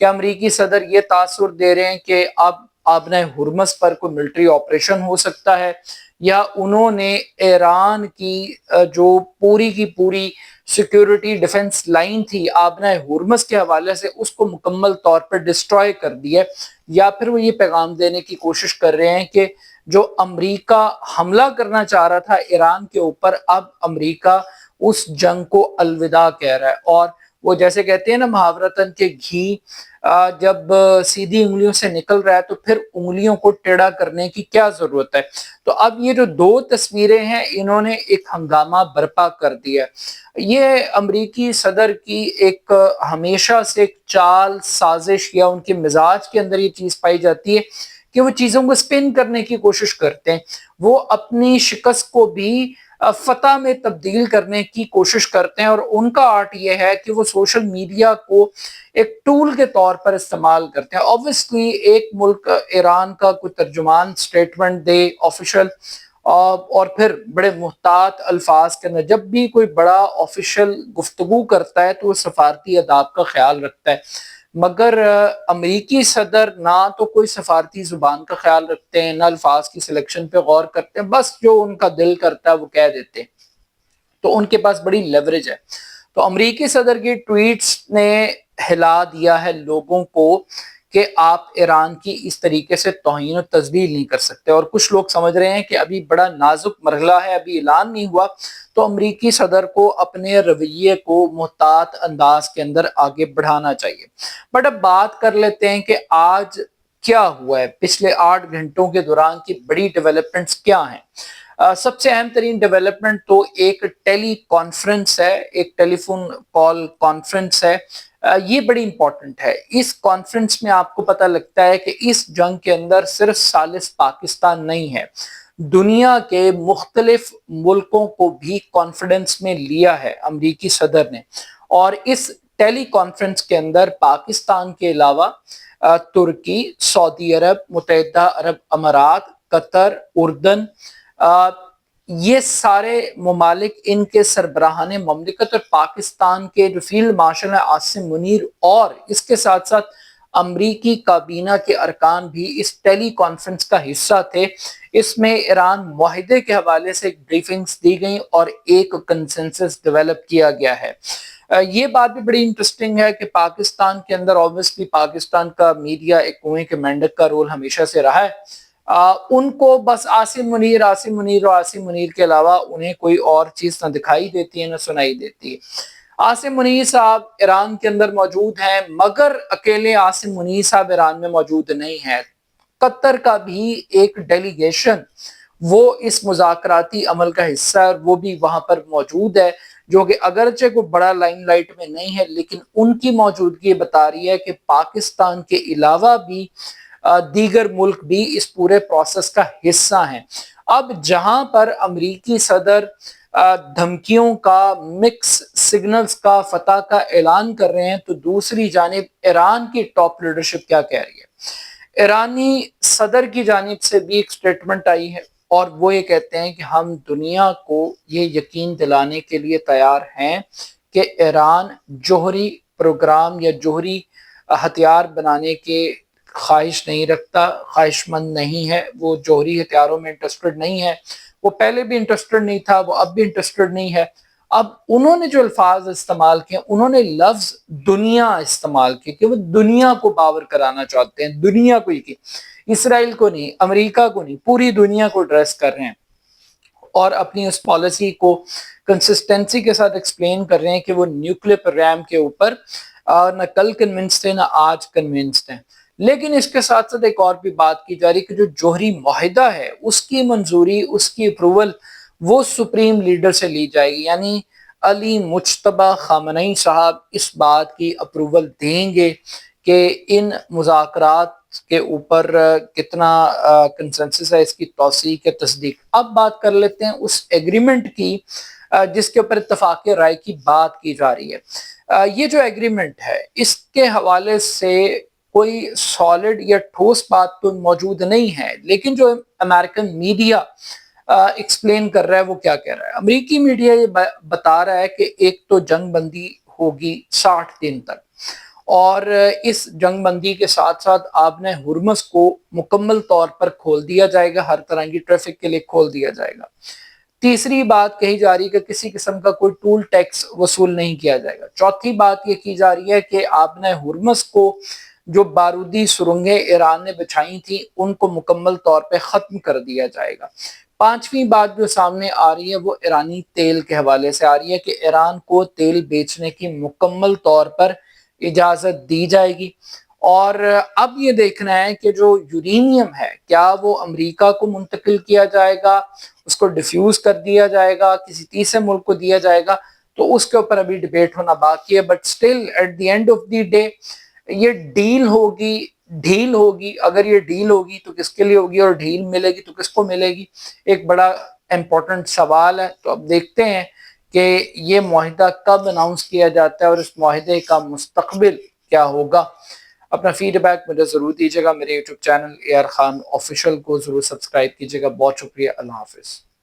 کہ امریکی صدر یہ تاثر دے رہے ہیں کہ اب آبنہ ہرمز پر کوئی ملٹری آپریشن ہو سکتا ہے، یا انہوں نے ایران کی جو پوری کی پوری سیکیورٹی ڈیفنس لائن تھی آبنہ ہرمز کے حوالے سے اس کو مکمل طور پر ڈسٹروائے کر دیا، یا پھر وہ یہ پیغام دینے کی کوشش کر رہے ہیں کہ جو امریکہ حملہ کرنا چاہ رہا تھا ایران کے اوپر، اب امریکہ اس جنگ کو الوداع کہہ رہا ہے۔ اور وہ جیسے کہتے ہیں نا محاورتاً کہ گھی جب سیدھی انگلیوں سے نکل رہا ہے تو پھر انگلیوں کو ٹیڑھا کرنے کی کیا ضرورت ہے۔ تو اب یہ جو دو تصویریں ہیں انہوں نے ایک ہنگامہ برپا کر دیا۔ یہ امریکی صدر کی ایک ہمیشہ سے ایک چال سازش یا ان کے مزاج کے اندر یہ چیز پائی جاتی ہے کہ وہ چیزوں کو سپن کرنے کی کوشش کرتے ہیں، وہ اپنی شکست کو بھی فتح میں تبدیل کرنے کی کوشش کرتے ہیں، اور ان کا آرٹ یہ ہے کہ وہ سوشل میڈیا کو ایک ٹول کے طور پر استعمال کرتے ہیں۔ obviously ایک ملک ایران کا کوئی ترجمان سٹیٹمنٹ دے آفیشل، اور پھر بڑے محتاط الفاظ کے اندر جب بھی کوئی بڑا آفیشل گفتگو کرتا ہے تو وہ سفارتی آداب کا خیال رکھتا ہے، مگر امریکی صدر نہ تو کوئی سفارتی زبان کا خیال رکھتے ہیں، نہ الفاظ کی سلیکشن پہ غور کرتے ہیں، بس جو ان کا دل کرتا ہے وہ کہہ دیتے ہیں۔ تو ان کے پاس بڑی لیوریج ہے۔ تو امریکی صدر کی ٹویٹس نے ہلا دیا ہے لوگوں کو کہ آپ ایران کی اس طریقے سے توہین و تذلیل نہیں کر سکتے، اور کچھ لوگ سمجھ رہے ہیں کہ ابھی بڑا نازک مرحلہ ہے، ابھی اعلان نہیں ہوا، تو امریکی صدر کو اپنے رویے کو محتاط انداز کے اندر آگے بڑھانا چاہیے۔ بٹ اب بات کر لیتے ہیں کہ آج کیا ہوا ہے، پچھلے 8 گھنٹوں کے دوران کی بڑی ڈیولپمنٹس کیا ہیں۔ سب سے اہم ترین ڈیولپمنٹ تو ایک ٹیلی کانفرنس ہے، ایک ٹیلی فون کال کانفرنس ہے۔ یہ بڑی امپورٹنٹ ہے۔ اس کانفرنس میں آپ کو پتہ لگتا ہے کہ اس جنگ کے اندر صرف ثالث پاکستان نہیں ہے، دنیا کے مختلف ملکوں کو بھی کانفیڈنس میں لیا ہے امریکی صدر نے، اور اس ٹیلی کانفرنس کے اندر پاکستان کے علاوہ ترکی، سعودی عرب، متحدہ عرب امارات، قطر، اردن، یہ سارے ممالک، ان کے سربراہان مملکت اور پاکستان کے جو فیلڈ مارشل ہیں عاصم منیر، اور اس کے ساتھ ساتھ امریکی کابینہ کے ارکان بھی اس ٹیلی کانفرنس کا حصہ تھے۔ اس میں ایران معاہدے کے حوالے سے بریفنگز دی گئیں اور ایک کنسنسس ڈیولپ کیا گیا ہے۔ یہ بات بھی بڑی انٹرسٹنگ ہے کہ پاکستان کے اندر obviously پاکستان کا میڈیا ایک کنویں کے مینڈک کا رول ہمیشہ سے رہا ہے۔ ان کو بس عاصم منیر اور عاصم منیر کے علاوہ انہیں کوئی اور چیز نہ دکھائی دیتی ہے نہ سنائی دیتی ہے۔ عاصم منیر صاحب ایران کے اندر موجود ہیں، مگر اکیلے عاصم منیر صاحب ایران میں موجود نہیں ہے۔ قطر کا بھی ایک ڈیلیگیشن وہ اس مذاکراتی عمل کا حصہ ہے، اور وہ بھی وہاں پر موجود ہے، جو کہ اگرچہ کوئی بڑا لائن لائٹ میں نہیں ہے، لیکن ان کی موجودگی بتا رہی ہے کہ پاکستان کے علاوہ بھی دیگر ملک بھی اس پورے پروسیس کا حصہ ہیں۔ اب جہاں پر امریکی صدر دھمکیوں کا، مکس سگنلز کا، فتح کا اعلان کر رہے ہیں، تو دوسری جانب ایران کی ٹاپ لیڈرشپ کیا کہہ رہی ہے۔ ایرانی صدر کی جانب سے بھی ایک سٹیٹمنٹ آئی ہے، اور وہ یہ کہتے ہیں کہ ہم دنیا کو یہ یقین دلانے کے لیے تیار ہیں کہ ایران جوہری پروگرام یا جوہری ہتھیار بنانے کے خواہش نہیں رکھتا، خواہش مند نہیں ہے، وہ جوہری ہتھیاروں میں انٹرسٹڈ نہیں ہے، وہ پہلے بھی انٹرسٹڈ نہیں تھا، وہ اب بھی انٹرسٹڈ نہیں ہے۔ اب انہوں نے جو الفاظ استعمال کیے، انہوں نے لفظ دنیا استعمال کیے کہ وہ دنیا کو باور کرانا چاہتے ہیں، دنیا کو ہی، اسرائیل کو نہیں، امریکہ کو نہیں، پوری دنیا کو ایڈریس کر رہے ہیں، اور اپنی اس پالیسی کو کنسسٹنسی کے ساتھ ایکسپلین کر رہے ہیں کہ وہ نیوکلیر پروگرام کے اوپر نہ کل کنونسڈ تھے نہ آج کنونسڈ ہیں۔ لیکن اس کے ساتھ ساتھ ایک اور بھی بات کی جا رہی کہ جو جوہری معاہدہ ہے اس کی منظوری، اس کی اپروول وہ سپریم لیڈر سے لی جائے گی، یعنی علی مجتبی خامنئی صاحب اس بات کی اپروول دیں گے کہ ان مذاکرات کے اوپر کتنا کنسنسس ہے، اس کی توثیق یا تصدیق۔ اب بات کر لیتے ہیں اس ایگریمنٹ کی جس کے اوپر اتفاق رائے کی بات کی جا رہی ہے۔ یہ جو ایگریمنٹ ہے اس کے حوالے سے کوئی سالڈ یا ٹھوس بات تو موجود نہیں ہے، لیکن جو امریکن میڈیا ایکسپلین کر رہا ہے وہ کیا کہہ رہا ہے۔ امریکی میڈیا یہ بتا رہا ہے کہ ایک تو جنگ بندی ہوگی 60 دن تک، اور اس جنگ بندی کے ساتھ ساتھ آبِ ہرمز کو مکمل طور پر کھول دیا جائے گا، ہر طرح کی ٹریفک کے لیے کھول دیا جائے گا۔ تیسری بات کہی جا رہی ہے کہ کسی قسم کا کوئی ٹول ٹیکس وصول نہیں کیا جائے گا۔ چوتھی بات یہ کی جا رہی ہے کہ آبِ ہرمز کو جو بارودی سرنگیں ایران نے بچھائی تھیں ان کو مکمل طور پہ ختم کر دیا جائے گا۔ پانچویں بات جو سامنے آ رہی ہے وہ ایرانی تیل کے حوالے سے آ رہی ہے کہ ایران کو تیل بیچنے کی مکمل طور پر اجازت دی جائے گی، اور اب یہ دیکھنا ہے کہ جو یورینیم ہے کیا وہ امریکہ کو منتقل کیا جائے گا، اس کو ڈیفیوز کر دیا جائے گا، کسی تیسرے ملک کو دیا جائے گا، تو اس کے اوپر ابھی ڈیبیٹ ہونا باقی ہے۔ But still at the end of the day یہ ڈیل ہوگی، ڈھیل ہوگی۔ اگر یہ ڈیل ہوگی تو کس کے لیے ہوگی، اور ڈھیل ملے گی تو کس کو ملے گی، ایک بڑا امپورٹنٹ سوال ہے۔ تو اب دیکھتے ہیں کہ یہ معاہدہ کب اناؤنس کیا جاتا ہے اور اس معاہدے کا مستقبل کیا ہوگا۔ اپنا فیڈ بیک مجھے ضرور دیجیے گا۔ میرے YouTube channel AR Khan official کو ضرور سبسکرائب کیجیے گا۔ بہت شکریہ، اللہ حافظ۔